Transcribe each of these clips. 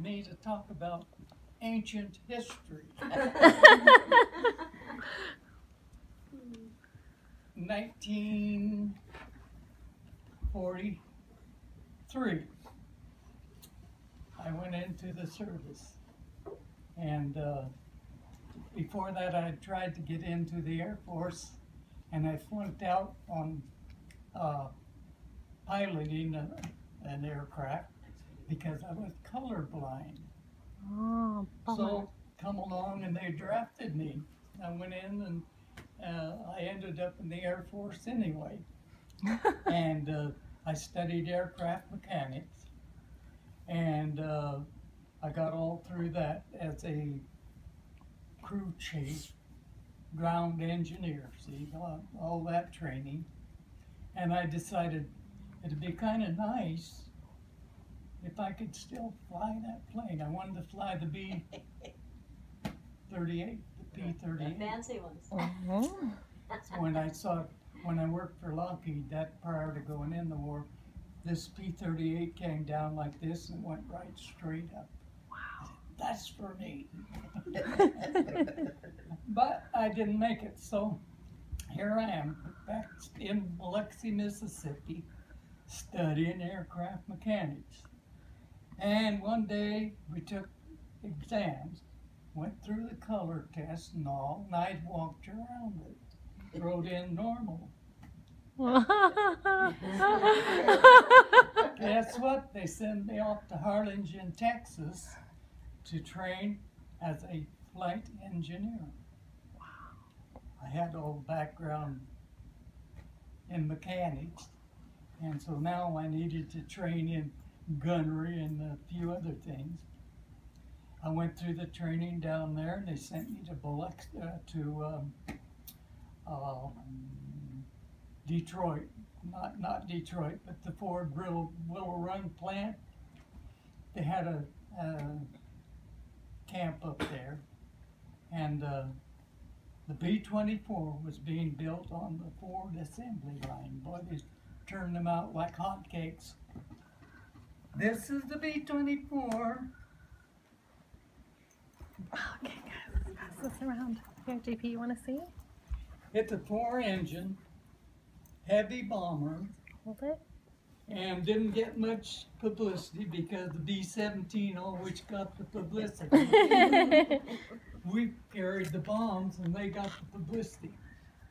me to talk about ancient history. 1943, I went into the service, and before that I tried to get into the Air Force, and I flunked out on piloting an aircraft because I was colorblind. Oh, so come along and they drafted me. I went in and I ended up in the Air Force anyway. And I studied aircraft mechanics, and I got all through that as a crew chief, ground engineer, see, all that training. And I decided it'd be kind of nice if I could still fly that plane. I wanted to fly the B-38, the P-38. The fancy ones. So when I worked for Lockheed, that prior to going in the war, this P-38 came down like this and went right straight up. Wow. That's for me. But I didn't make it, so here I am, back in Biloxi, Mississippi, studying aircraft mechanics. And one day we took exams, went through the color test and all, and I walked around it, wrote in normal. Guess what? They sent me off to Harlingen, Texas to train as a flight engineer. Wow. I had all background in mechanics, and so now I needed to train in gunnery and a few other things. I went through the training down there, and they sent me to Biloxi, Detroit, not Detroit, but the Ford Willow Run plant. They had a camp up there, and the B-24 was being built on the Ford assembly line. Boy, they turned them out like hotcakes. This is the B-24. Okay, guys, let's pass this around. Here, JP, you want to see? It's a 4-engine, heavy bomber. Hold it. And didn't get much publicity because the B-17 always got the publicity. We carried the bombs and they got the publicity.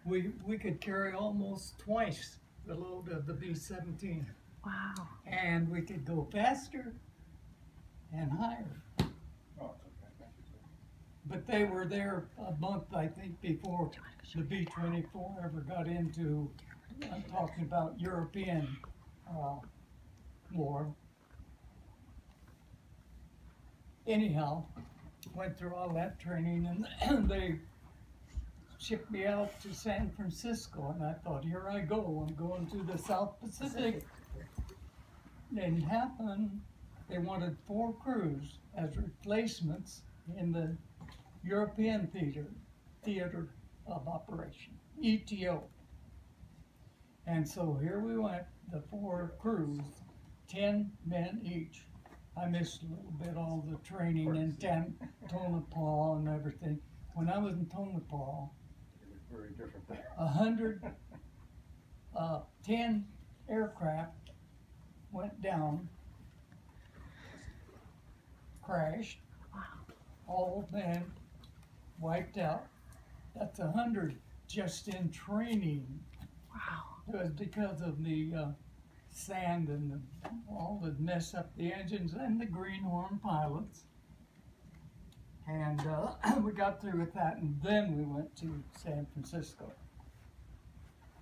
We could carry almost twice the load of the B-17. Wow. And we could go faster and higher. But they were there a month, I think, before the B-24 ever got into, I'm talking about European war. Anyhow, went through all that training, and they shipped me out to San Francisco, and I thought, here I go, I'm going to the South Pacific. Didn't happen. They wanted 4 crews as replacements in the European theater of operation, ETO. And so here we went, the 4 crews, 10 men each. I missed a little bit all the training in Tonopah and everything. When I was in Tonopah, very different there. 10 aircraft went down, crashed, all men wiped out. That's 100 just in training. Wow. It was because of the sand and all that mess up the engines and the greenhorn pilots. And we got through with that, and then we went to San Francisco.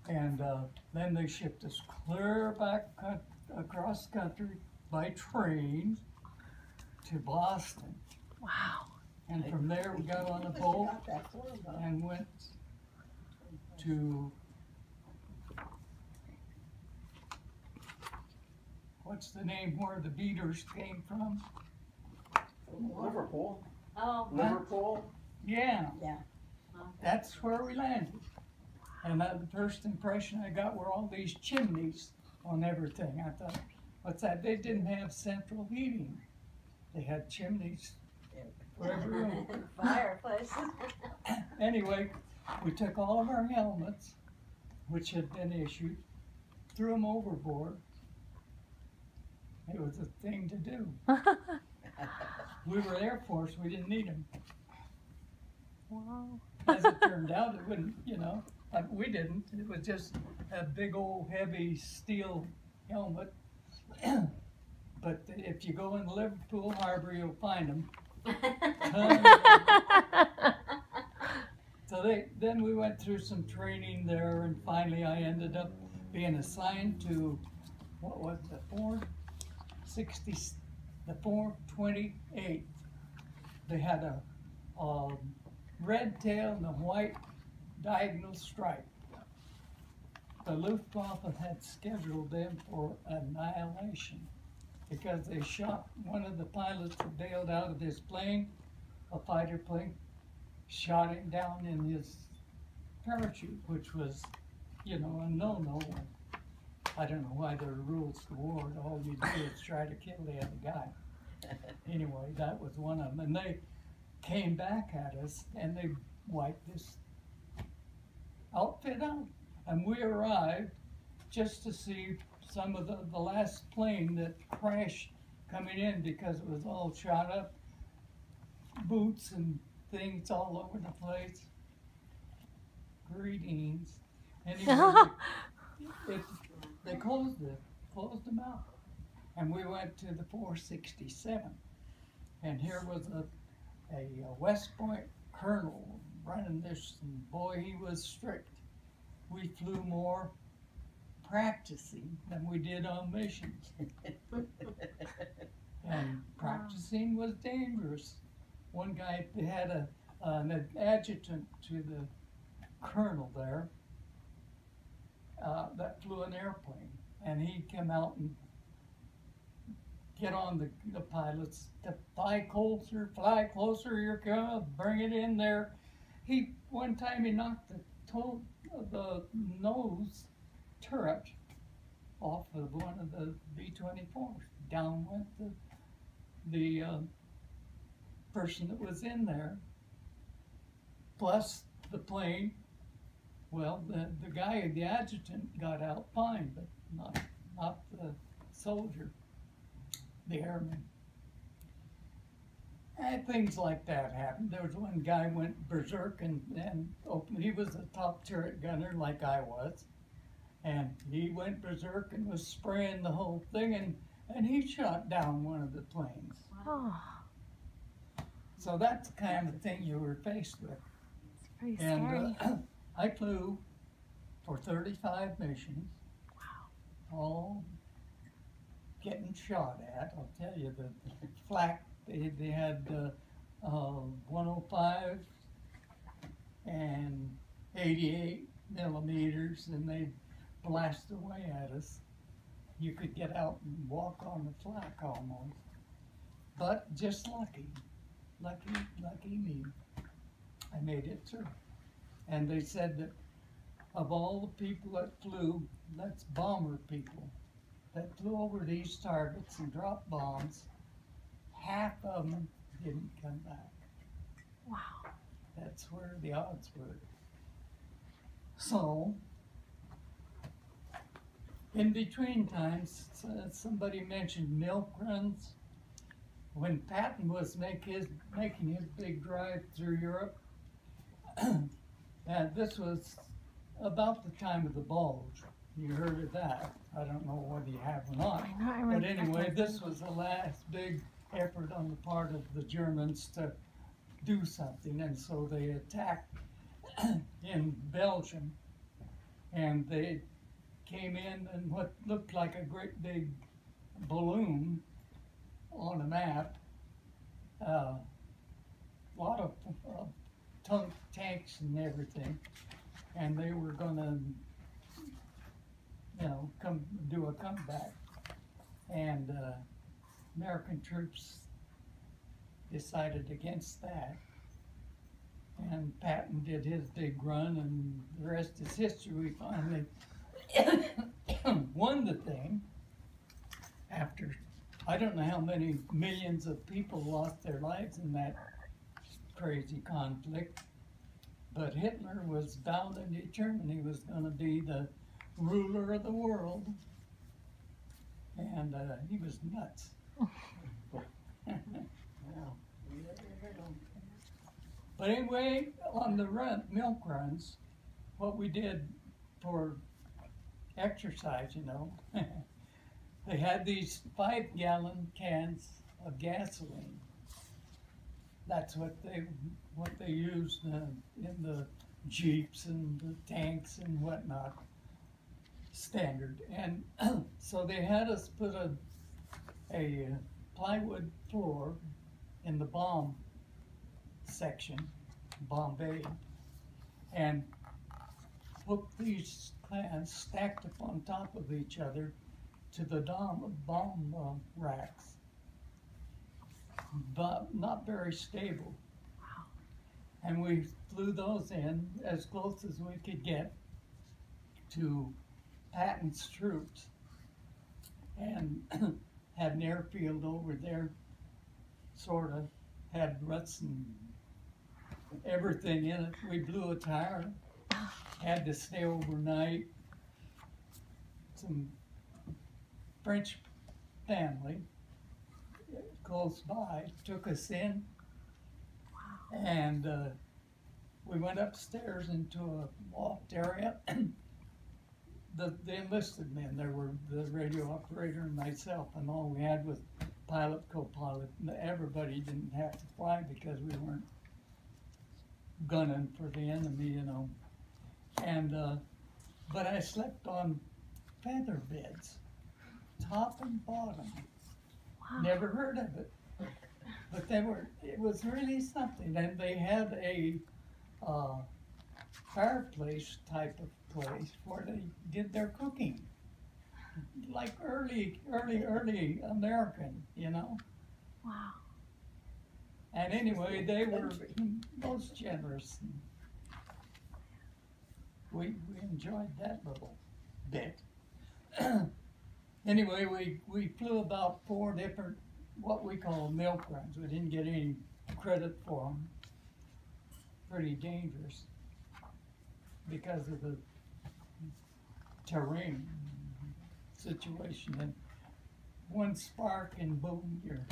And then they shipped us clear back across country by train to Boston. Wow. And from there we got on a boat and went to, what's the name where the beaters came from? Liverpool. Oh. Liverpool? Yeah. Yeah. That's where we landed. And the first impression I got were all these chimneys on everything. I thought, what's that? They didn't have central heating. They had chimneys for every room. Fireplace. Anyway, we took all of our helmets, which had been issued, threw them overboard. It was a thing to do. We were Air Force, we didn't need them. Wow. As it turned out, it wouldn't, you know, we didn't. It was just a big old heavy steel helmet. But if you go in Liverpool Harbor, you'll find them. So then we went through some training there, and finally I ended up being assigned to, what was it, the 428th. They had a red tail and a white diagonal stripe. The Luftwaffe had scheduled them for annihilation because they shot one of the pilots that bailed out of his plane, a fighter plane, shot him down in his parachute, which was, you know, a no-no. I don't know why there are rules to war. All you do is try to kill the other guy. Anyway, that was one of them. And they came back at us and they wiped this outfit out. And we arrived just to see some of the last plane that crashed coming in because it was all shot up, boots and things all over the place. Greetings. Anyway, they closed them out. And we went to the 467. And here was a West Point colonel running this, and boy, he was strict. We flew more practicing than we did on missions. And practicing was dangerous. One guy had an adjutant to the colonel there that flew an airplane, and he'd come out and get on the pilots to fly closer, here come, bring it in there. One time he knocked the nose turret off of one of the B-24s. Down went the person that was in there, plus the plane. Well, the guy, the adjutant, got out fine, but not the soldier, the airman. And things like that happened. There was one guy went berserk and opened. He was a top turret gunner like I was, and he went berserk and was spraying the whole thing, and he shot down one of the planes. Oh, So that's the kind of thing you were faced with. it's pretty scary. And I flew for 35 missions. Wow. All getting shot at. I'll tell you, the flak, they had 105 and 88 millimeters, and they'd blast away at us. You could get out and walk on the flak almost. But just lucky me. I made it through. And they said that of all the people that flew, that's bomber people, that flew over these targets and dropped bombs, half of them didn't come back. Wow. That's where the odds were. So, in between times, somebody mentioned milk runs. When Patton was making his big drive through Europe, and this was about the time of the bulge. You heard of that. I don't know whether you have or not. But anyway, this was the last big effort on the part of the Germans to do something, and so they attacked in Belgium, and they came in what looked like a great big balloon on a map, a lot of tanks and everything, and they were going to, come do a comeback. And American troops decided against that. And Patton did his big run, and the rest is history. We finally won the thing after I don't know how many millions of people lost their lives in that crazy conflict, but Hitler was bound and determined he was going to be the ruler of the world, and he was nuts. But anyway, on the milk runs, what we did for exercise, you know, they had these 5-gallon cans of gasoline. That's what they used in the Jeeps and the tanks and whatnot, standard. And so they had us put a plywood floor in the bomb section, bomb bay, and hook these cans stacked up on top of each other to the bomb racks, but not very stable. And we flew those in as close as we could get to Patton's troops, and had an airfield over there, sort of, had ruts and everything in it. We blew a tire, had to stay overnight. Some French family close by took us in, and we went upstairs into a loft area. The enlisted men, there were the radio operator and myself, and all we had was pilot, co-pilot. Everybody didn't have to fly because we weren't gunning for the enemy, you know. And but I slept on feather beds, top and bottom. Wow. Never heard of it, but it was really something. And they had a fireplace type of place where they did their cooking, like early American, you know. Wow. And anyway, they were most generous. We enjoyed that little bit. Anyway, we flew about 4 different, what we call milk runs. We didn't get any credit for them. Pretty dangerous because of the terrain situation. And one spark and boom, you're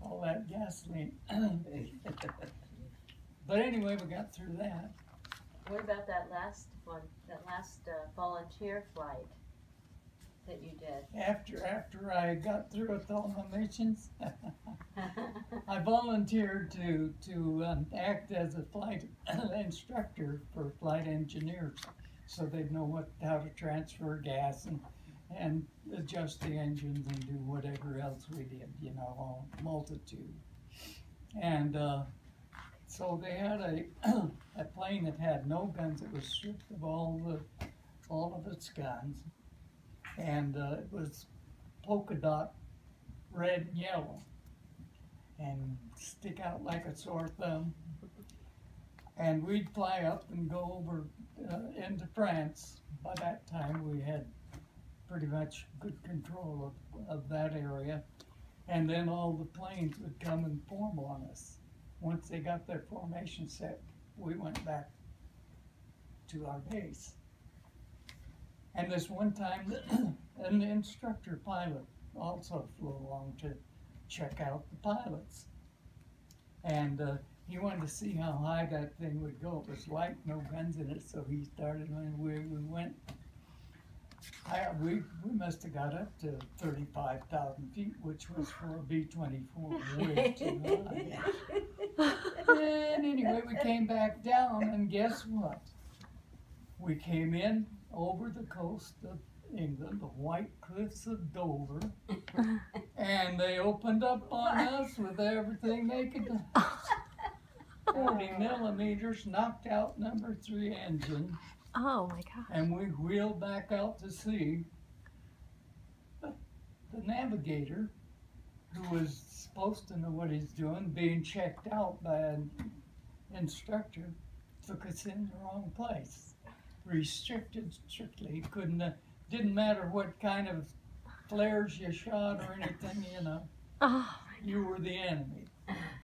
all that gasoline. But anyway, we got through that. What about that last one, that last volunteer flight that you did? After I got through with all my missions, I volunteered to act as a flight instructor for flight engineers, so they'd know how to transfer gas and adjust the engines and do whatever else we did, you know, a multitude. And so they had a plane that had no guns. It was stripped of all of its guns, and it was polka dot red and yellow, and stick out like a sore thumb. And we'd fly up and go over into France. By that time, we had pretty much good control of that area. And then all the planes would come and form on us. Once they got their formation set, we went back to our base. And this one time, an instructor pilot also flew along to check out the pilots. And he wanted to see how high that thing would go. It was light, no guns in it, so he started when we went. We must have got up to 35,000 feet, which was for a B-24 way too high. And anyway, we came back down, and guess what? We came in over the coast of England, the White Cliffs of Dover, and they opened up on us with everything they could do. 40 millimeters, knocked out number 3 engine. Oh my gosh. And we wheeled back out to sea. But the navigator, who was supposed to know what he's doing, being checked out by an instructor, took us in the wrong place. Restricted strictly. Couldn't, didn't matter what kind of flares you shot or anything, you know, Oh, you were the enemy.